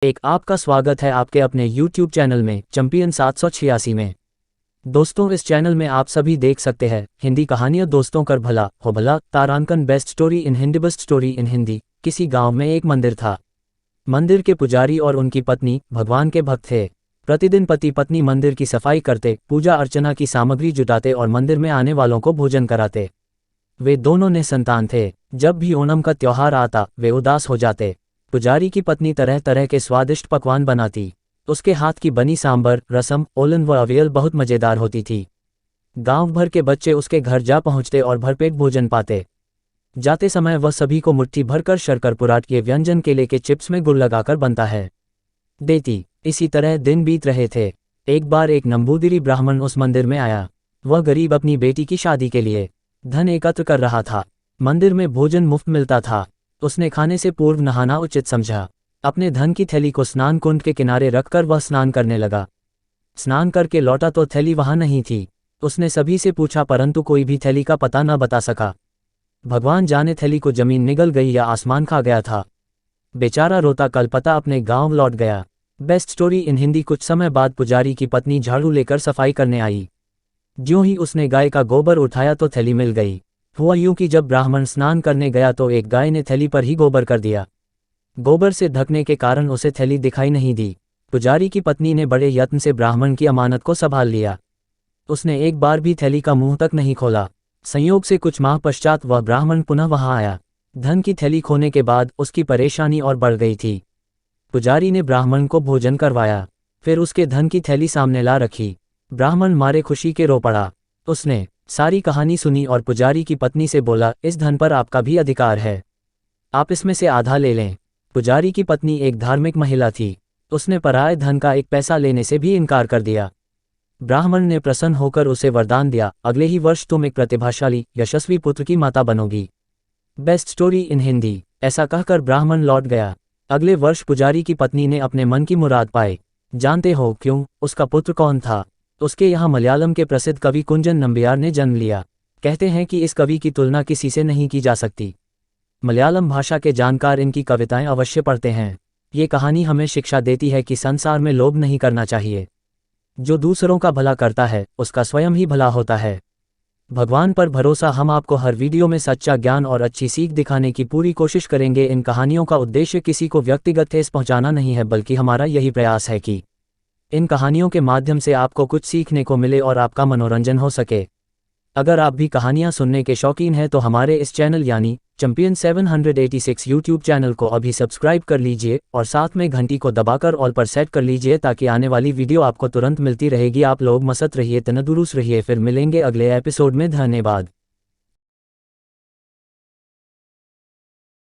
एक आपका स्वागत है आपके अपने YouTube चैनल में चैंपियन 786 में। दोस्तों, इस चैनल में आप सभी देख सकते हैं हिंदी कहानियां दोस्तों कर भला हो भला। तारांकन best story in Hindi. Best story in Hindi. किसी गांव में एक मंदिर था। मंदिर के पुजारी और उनकी पत्नी भगवान के भक्त थे। प्रतिदिन पति पत्नी मंदिर की सफाई करते, पूजा अर्चना की सामग्री जुटाते और मंदिर में आने वालों को भोजन कराते। वे दोनों निसंतान थे। जब भी ओणम का त्योहार आता वे उदास हो जाते। पुजारी की पत्नी तरह तरह के स्वादिष्ट पकवान बनाती। उसके हाथ की बनी सांबर, रसम, ओलन व अवियल बहुत मजेदार होती थी। गांव भर के बच्चे उसके घर जा पहुंचते और भरपेट भोजन पाते। जाते समय वह सभी को मुट्ठी भरकर शर्करपुराट के व्यंजन केले के चिप्स में गुड़ लगाकर बनता है देती। इसी तरह दिन बीत रहे थे। एक बार एक नंबूदिरी ब्राह्मण उस मंदिर में आया। वह गरीब अपनी बेटी की शादी के लिए धन एकत्र कर रहा था। मंदिर में भोजन मुफ्त मिलता था। उसने खाने से पूर्व नहाना उचित समझा। अपने धन की थैली को स्नान कुंड के किनारे रखकर वह स्नान करने लगा। स्नान करके लौटा तो थैली वहां नहीं थी। उसने सभी से पूछा परंतु कोई भी थैली का पता न बता सका। भगवान जाने थैली को जमीन निगल गई या आसमान खा गया था। बेचारा रोता कलपता अपने गांव लौट गया। Best story in Hindi. कुछ समय बाद पुजारी की पत्नी झाड़ू लेकर सफाई करने आई। ज्यों ही उसने गाय का गोबर उठाया तो थैली मिल गई। हुआ यूं कि जब ब्राह्मण स्नान करने गया तो एक गाय ने थैली पर ही गोबर कर दिया। गोबर से ढकने के कारण उसे थैली दिखाई नहीं दी। पुजारी की पत्नी ने बड़े यत्न से ब्राह्मण की अमानत को संभाल लिया। उसने एक बार भी थैली का मुंह तक नहीं खोला। संयोग से कुछ माह पश्चात वह ब्राह्मण पुनः वहां आया। धन की थैली खोने के बाद उसकी परेशानी और बढ़ गई थी। पुजारी ने ब्राह्मण को भोजन करवाया, फिर उसके धन की थैली सामने ला रखी। ब्राह्मण मारे खुशी के रो पड़ा। उसने सारी कहानी सुनी और पुजारी की पत्नी से बोला, इस धन पर आपका भी अधिकार है, आप इसमें से आधा ले लें। पुजारी की पत्नी एक धार्मिक महिला थी। उसने पराये धन का एक पैसा लेने से भी इनकार कर दिया। ब्राह्मण ने प्रसन्न होकर उसे वरदान दिया, अगले ही वर्ष तुम एक प्रतिभाशाली यशस्वी पुत्र की माता बनोगी। Best story in Hindi. ऐसा कहकर ब्राह्मण लौट गया। अगले वर्ष पुजारी की पत्नी ने अपने मन की मुराद पाई। जानते हो क्यों? उसका पुत्र कौन था? उसके यहाँ मलयालम के प्रसिद्ध कवि कुंजन नंबियार ने जन्म लिया। कहते हैं कि इस कवि की तुलना किसी से नहीं की जा सकती। मलयालम भाषा के जानकार इनकी कविताएं अवश्य पढ़ते हैं। ये कहानी हमें शिक्षा देती है कि संसार में लोभ नहीं करना चाहिए। जो दूसरों का भला करता है उसका स्वयं ही भला होता है। भगवान पर भरोसा। हम आपको हर वीडियो में सच्चा ज्ञान और अच्छी सीख दिखाने की पूरी कोशिश करेंगे। इन कहानियों का उद्देश्य किसी को व्यक्तिगत ठेस पहुंचाना नहीं है, बल्कि हमारा यही प्रयास है कि इन कहानियों के माध्यम से आपको कुछ सीखने को मिले और आपका मनोरंजन हो सके। अगर आप भी कहानियां सुनने के शौकीन हैं तो हमारे इस चैनल यानी चैंपियन 786 यूट्यूब चैनल को अभी सब्सक्राइब कर लीजिए और साथ में घंटी को दबाकर ऑल पर सेट कर लीजिए ताकि आने वाली वीडियो आपको तुरंत मिलती रहेगी। आप लोग मस्त रहिए, तंदुरुस्त रहिए। फिर मिलेंगे अगले एपिसोड में। धन्यवाद।